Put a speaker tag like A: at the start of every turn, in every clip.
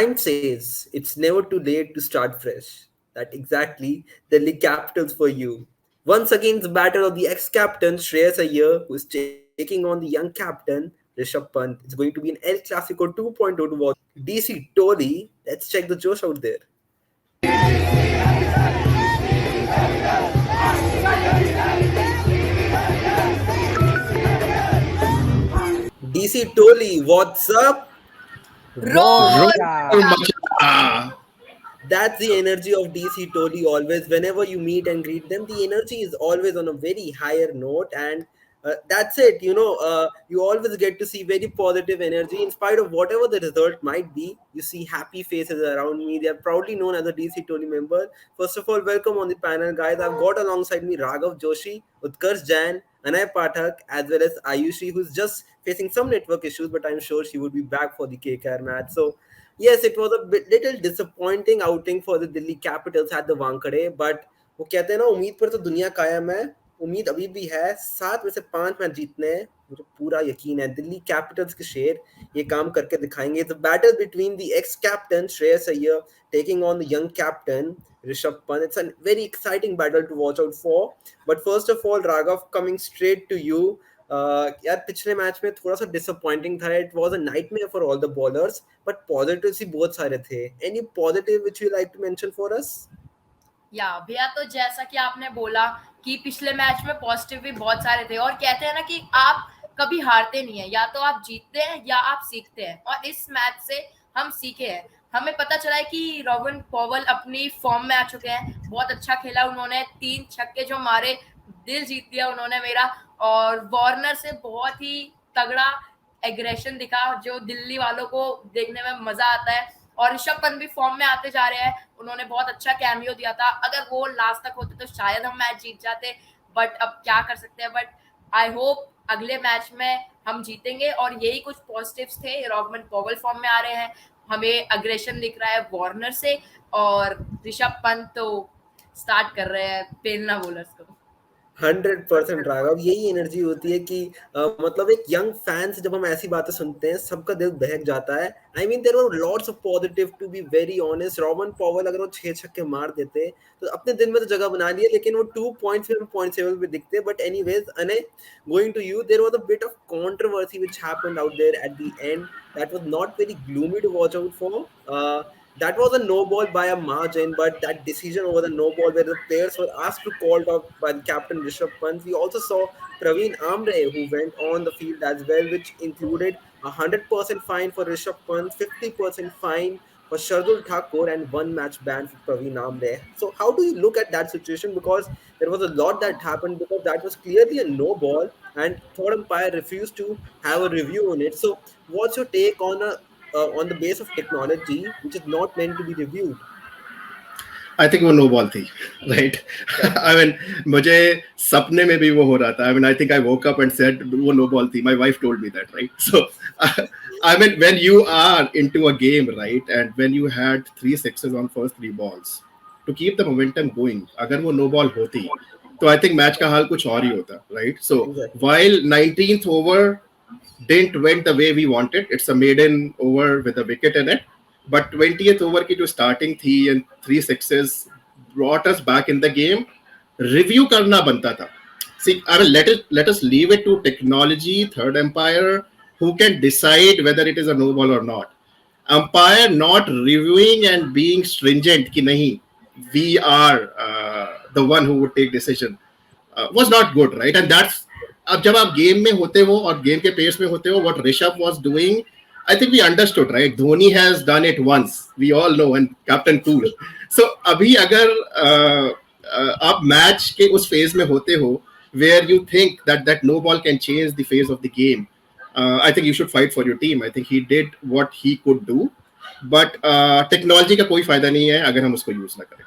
A: Time says it's never too late to start fresh. That exactly the league capitals for you. Once again, the battle of the ex-captain Shreyas Iyer, who is taking on the young captain Rishabh Pant. It's going to be an El Clasico 2.0 to watch. DC Toli, let's check the Josh out there. DC Toli, what's up?
B: Roar!
C: Roar, macha.
A: That's the energy of DC Toli always. Whenever you meet and greet them, the energy is always on a very higher note, and that's it. You always get to see very positive energy in spite of whatever the result might be. You see happy faces around me. They are proudly known as a DC Toli member. First of all, welcome on the panel, guys. I've got alongside me Raghav Joshi, Utkarsh Jain, Anay Pathak, as well as Ayushi, who's just facing some network issues, but I'm sure she would be back for the KKR match. So yes, it was a little disappointing outing for the Delhi Capitals at the Wankhede, but वो कहते हैं ना उम्मीद पर तो दुनिया कायम है. उम्मीद अभी भी है. 7 में से 5 मैच जीतने हैं. मुझे पूरा यकीन है दिल्ली कैपिटल्स के शेर ये काम करके दिखाएंगे. The battle between the ex-captain Shreyas Iyer taking on the young captain Rishabh Pant. It's a very exciting battle to watch out for. But first of all, Raghav, coming straight to you. यार पिछले match में थोड़ा सा disappointing था. It was a nightmare for all the bowlers, but positives ही बहुत सारे थे. Any positive which you like to mention for us?
B: या भैया, तो जैसा कि आपने बोला कि पिछले मैच में पॉजिटिव भी बहुत सारे थे, और कहते हैं ना कि आप कभी हारते नहीं है, या तो आप जीतते हैं या आप सीखते हैं, और इस मैच से हम सीखे हैं. हमें पता चला है कि रॉबिन पॉवल अपनी फॉर्म में आ चुके हैं. बहुत अच्छा खेला उन्होंने, 3 छक्के जो मारे, दिल जीत लिया उन्होंने मेरा. और वार्नर से बहुत ही तगड़ा एग्रेशन दिखा जो दिल्ली वालों को देखने में मजा आता है. और ऋषभ पंत भी फॉर्म में आते जा रहे हैं. उन्होंने बहुत अच्छा कैमियो दिया था. अगर वो लास्ट तक होते तो शायद हम मैच जीत जाते, बट अब क्या कर सकते हैं. बट आई होप अगले मैच में हम जीतेंगे. और यही कुछ पॉजिटिव्स थे. रॉबर्ट पॉवल फॉर्म में आ रहे हैं, हमें अग्रेशन दिख रहा है वार्नर से, और ऋषभ पंत तो स्टार्ट कर रहे हैं पेलना बॉलर्स को.
A: 100% राघव, यही एनर्जी होती है कि मतलब एक यंग फैन से जब हम ऐसी बातें सुनते हैं सबका दिल बहक जाता है. I mean there were lots of positive to be very honest. Robert Powell अगर वो 6 छक्के मार देते तो अपने दिल में तो जगह बना लिए, लेकिन वो 2.7 पे दिखते. But anyways, and going to you, there was a bit of controversy which happened out there at the end that was not very gloomy to watch out for. That was a no ball by a margin, but that decision over the no ball where the players were asked to call out by the captain Rishabh Pant. We also saw Praveen Amre who went on the field as well, which included 100% fine for Rishabh Pant, 50% fine for Shardul Thakur, and 1 match ban for Praveen Amre. So how do you look at that situation? Because there was a lot that happened, because that was clearly a no ball and third umpire refused to have a review on it. So what's your take on the base of technology which is not meant to be reviewed?
C: I think वो no ball थी, right. I mean मुझे सपने में भी वो हो रहा था. I mean I think I woke up and said वो नो बॉल थी. My wife told me that, right. So I mean when you are into a game, right, and when you had 3 sixes on first 3 balls to keep the momentum going, अगर वो no ball होती तो I think match का हाल कुछ और ही होता, right. So
A: Exactly.
C: While 19th over didn't went the way we wanted. It's a maiden over with a wicket in it. But 20th over की जो starting थी and 3 sixes brought us back in the game. Review करना बनता था. See, I mean, let us leave it to technology, third umpire, who can decide whether it is a no ball or not. Umpire not reviewing and being stringent कि नहीं, we are the one who would take decision, was not good, right? And that's, अब जब आप game में होते हो और game के पेस में होते हो, what Rishabh was doing, I think we understood, right? Dhoni has done it once, we all know, and Captain Cool. So अभी अगर आप मैच के उस फेज में होते हो where you think that no ball can change the phase of the game, I think you should fight for your team. I think he did what he could do, but technology का कोई फायदा नहीं है अगर हम उसको use ना करें.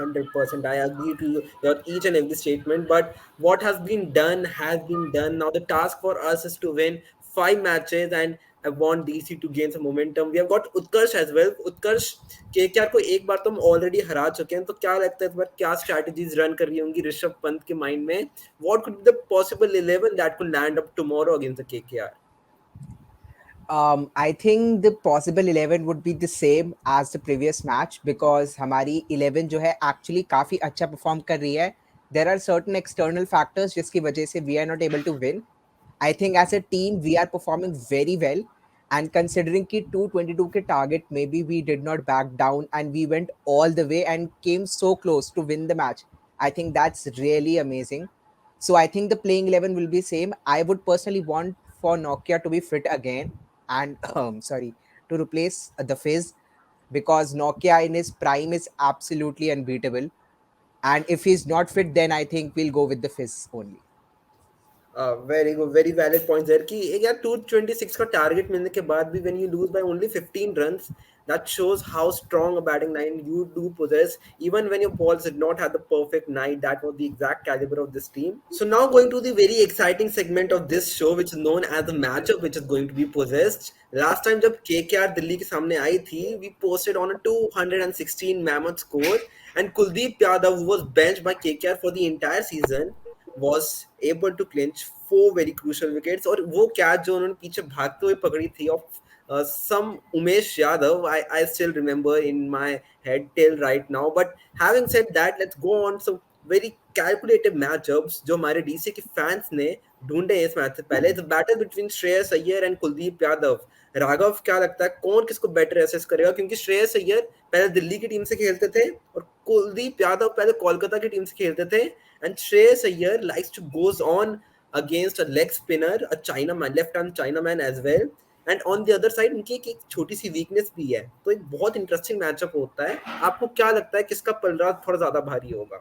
A: 100%. I agree to your each and every statement. But what has been done has been done. Now the task for us is to win 5 matches, and I want DC to gain some momentum. We have got Utkarsh as well. Utkarsh, KKR को एक बार तो हम already हरा चुके हैं, तो क्या लगता है इस बार क्या स्ट्रैटेजीज रन कर रही होंगी ऋषभ पंत के माइंड में? What could be the possible 11 that could land up tomorrow against the KKR?
D: I think the possible 11 would be the same as the previous match because हमारी 11 जो है actually काफी अच्छा perform कर रही है. There are certain external factors जिसकी वजह से we are not able to win. I think as a team we are performing very well. And considering कि 222 के target, maybe we did not back down and we went all the way and came so close to win the match. I think that's really amazing. So I think the playing 11 will be same. I would personally want for Nokia to be fit again and sorry, to replace the Fizz because Nokia in his prime is absolutely unbeatable. And if he's not fit, then I think we'll go with the Fizz only.
A: Very good, very valid point there कि एक यार 226 का target मिलने के बाद भी when you lose by only 15 runs, that shows how strong a batting line you do possess. Even when your balls did not have the perfect night, that was the exact caliber of this team. So now going to the very exciting segment of this show, which is known as the matchup, which is going to be possessed. Last time जब KKR Delhi के सामने आई थी, we posted on a 216 mammoth score, and Kuldeep Yadav, who was benched by KKR for the entire season, was able to clinch four very crucial wickets. और वो catch जो उन्होंने पीछे भागते हुए पकड़ी थी of some Umesh Yadav, I still remember in my head till right now. But having said that, let's go on some very calculated matchups जो हमारे डीसी के फैंस ने ढूंढे इस मैच से पहले. The battle between Shreyas Iyer and Kuldeep Yadav. Raghav, क्या लगता है कौन किसको बेटर एसेस करेगा? क्योंकि श्रेयस अय्यर पहले दिल्ली की टीम से खेलते थे और कुलदीप यादव पहले कोलकाता की टीम से खेलते थे. And Shreyas Iyer likes to goes on against a leg spinner, a Chinaman, left hand Chinaman as well. And on the other side उनकी एक छोटी सी वीकनेस भी है. तो एक बहुत इंटरेस्टिंग मैचअप होता है. आपको क्या लगता है किसका पलड़ा थोड़ा ज्यादा भारी होगा?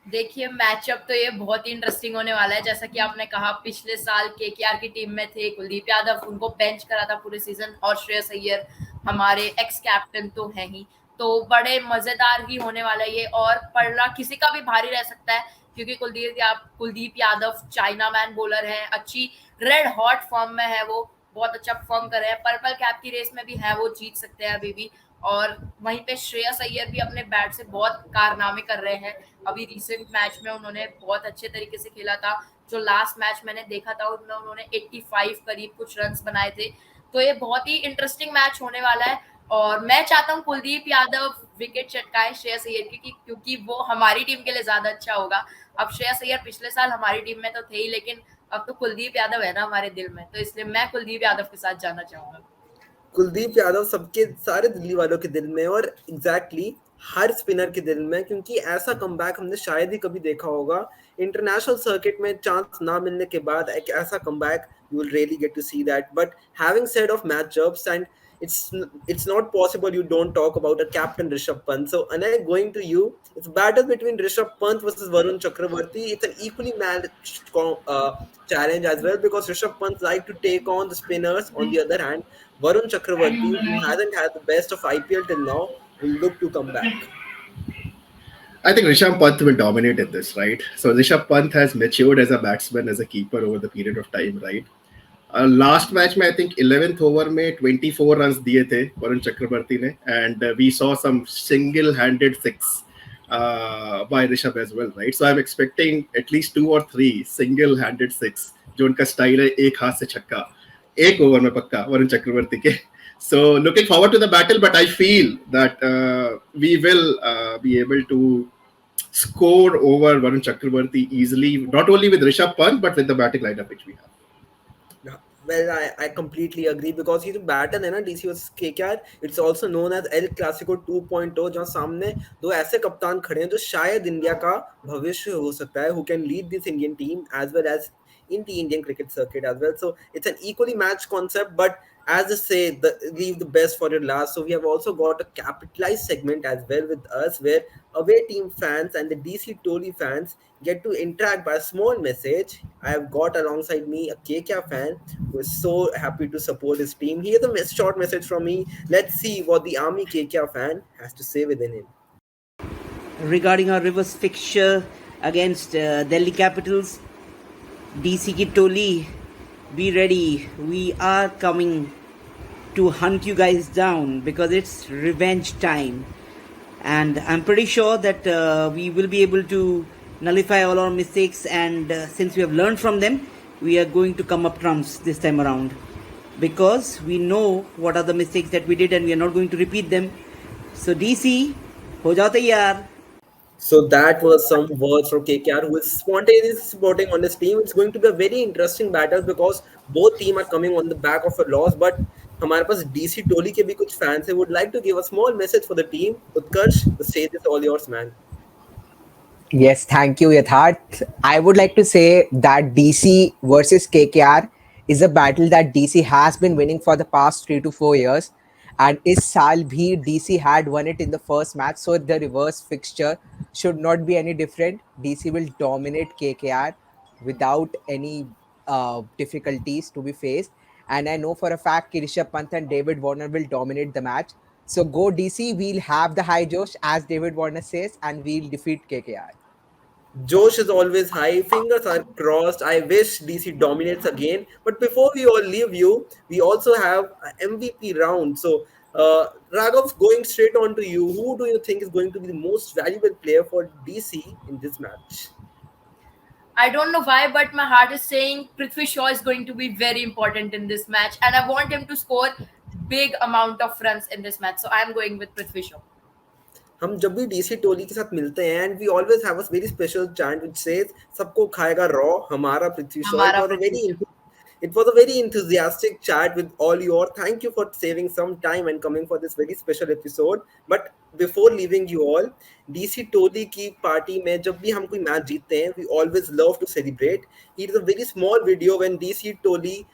B: देखिए, मैचअप तो ये बहुत ही इंटरेस्टिंग होने वाला है. जैसा कि आपने कहा, पिछले साल केकेआर की टीम में थे कुलदीप यादव, उनको बेंच करा था पूरे सीजन, और श्रेयस अय्यर हमारे एक्स कैप्टन तो है ही. तो बड़े मजेदार ही होने वाला है ये, और पलड़ा किसी का भी भारी रह सकता है क्योंकि Kuldeep Yadav China man bowler है, अच्छी रेड हॉट फॉर्म में है, वो बहुत अच्छा परफॉर्म कर रहे हैं. पर्पल कैप की रेस में भी है, वो जीत सकते हैं अभी भी. और वहीं पे श्रेयस अय्यर भी अपने बैट से बहुत कारनामे कर रहे हैं. अभी रिसेंट मैच में उन्होंने बहुत अच्छे तरीके से खेला था. जो लास्ट मैच मैंने देखा था उसमें उन्होंने 85 करीब कुछ रन्स बनाए थे. तो ये बहुत ही इंटरेस्टिंग मैच होने वाला है, और मैं चाहता हूँ कुलदीप यादव विकेट चटकाए श्रेयस अय्यर की, क्योंकि वो हमारी टीम के लिए ज्यादा अच्छा होगा. अब श्रेयस अय्यर पिछले साल हमारी टीम में तो थे ही, लेकिन अब तो कुलदीप यादव है ना हमारे दिल में, तो इसलिए मैं कुलदीप यादव के साथ जाना चाहूंगा.
A: कुलदीप यादव सबके सारे दिल्ली वालों के दिल में, और एग्जैक्टली हर स्पिनर के दिल में, क्योंकि ऐसा कमबैक हमने शायद ही कभी देखा होगा. इंटरनेशनल सर्किट में चांस ना मिलने के बाद एक ऐसा comeback you will really get to see that. But having said of matchups, and it's not possible you don't talk about a captain Rishabh Pant. So Anay, going to you, it's a battle between Rishabh Pant versus Varun Chakravarti. It's an equally matched challenge as well, because Rishabh Pant like to take on the spinners. On the other hand, Varun Chakravarti, who hasn't had the best of IPL till now, will look to come back.
C: I think Rishabh Pant will dominate in this, right? So Rishabh Pant has matured as a batsman, as a keeper over the period of time, right? Last match में I think 11th over में 24 runs दिए थे वरुण चक्रवर्ती ने, and we saw some single handed six by Rishabh as well, right? So I am expecting at least 2 or 3 single handed six, जो उनका style है, एक हाथ से छक्का एक ओवर में पक्का वरुण चक्रवर्ती के. So looking forward to the battle, but I feel that we will be able to score over Varun Chakravarti easily, not only with Rishabh Pant but with the batting lineup which we have.
A: Well, I completely agree, because he's a batter है ना DC vs KKR. It's also known as El Clasico 2.0, जहाँ सामने दो ऐसे कप्तान खड़े हैं जो शायद इंडिया का भविष्य हो सकता है, who can lead this Indian team as well as in the Indian cricket circuit as well. So it's an equally matched concept, but as I say, leave the best for your last. So we have also got a capitalized segment as well with us, where away team fans and the DC Toli fans get to interact by a small message. I have got alongside me a KKR fan who is so happy to support his team. Here's a short message from me. Let's see what the Army KKR fan has to say within him.
E: Regarding our reverse fixture against Delhi Capitals, DC ki Toli, be ready. We are coming to hunt you guys down because it's revenge time. And I'm pretty sure that we will be able to nullify all our mistakes, and since we have learned from them, we are going to come up trumps this time around. because we know what are the mistakes that we did and we are not going to repeat them. So DC, ho jao taiyar.
A: So that was some words from KKR, who is spontaneously supporting on his team. It's going to be a very interesting battle because both team are coming on the back of a loss. But हमारे पास DC टोली के भी कुछ fans हैं. Would like to give a small message for the team. Utkarsh, the stage is all yours, man.
D: Yes, thank you, Yatharth. I would like to say that DC versus KKR is a battle that DC has been winning for the past 3 to 4 years. And is saal bhi DC had won it in the first match, so the reverse fixture should not be any different. DC will dominate KKR without any difficulties to be faced. And I know for a fact Rishabh Pant and David Warner will dominate the match. So go DC, we'll have the high Josh, as David Warner says, and we'll defeat KKR.
A: Josh is always high. Fingers are crossed. I wish DC dominates again. But before we all leave you, we also have a MVP round. So, Raghav, going straight on to you, who do you think is going to be the most valuable player for DC in this match?
B: I don't know why, but my heart is saying Prithvi Shaw is going to be very important in this match, and I want him to score big amount of runs in this match. So I am going with Prithvi Shaw.
A: हम जब भी DC टोली के साथ मिलते हैं and we always have a very special chant which says सबको खाएगा रॉ हमारा पृथ्वी शॉ
B: हमारा Prithvi Shaw.
A: it was a very enthusiastic chat with all you all. Thank you for saving some time and coming for this very special episode. But before leaving you all, DC Toli की party में जब भी हम कोई match जीतते हैं we always love to celebrate. It is a very small video when DC Toli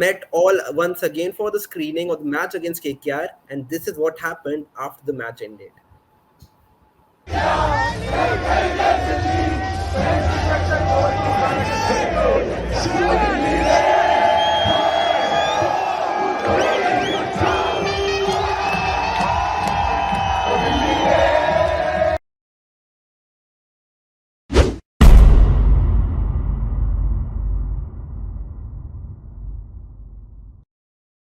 A: met all once again for the screening of the match against KKR, and this is what happened after the match ended.
F: Chaliye!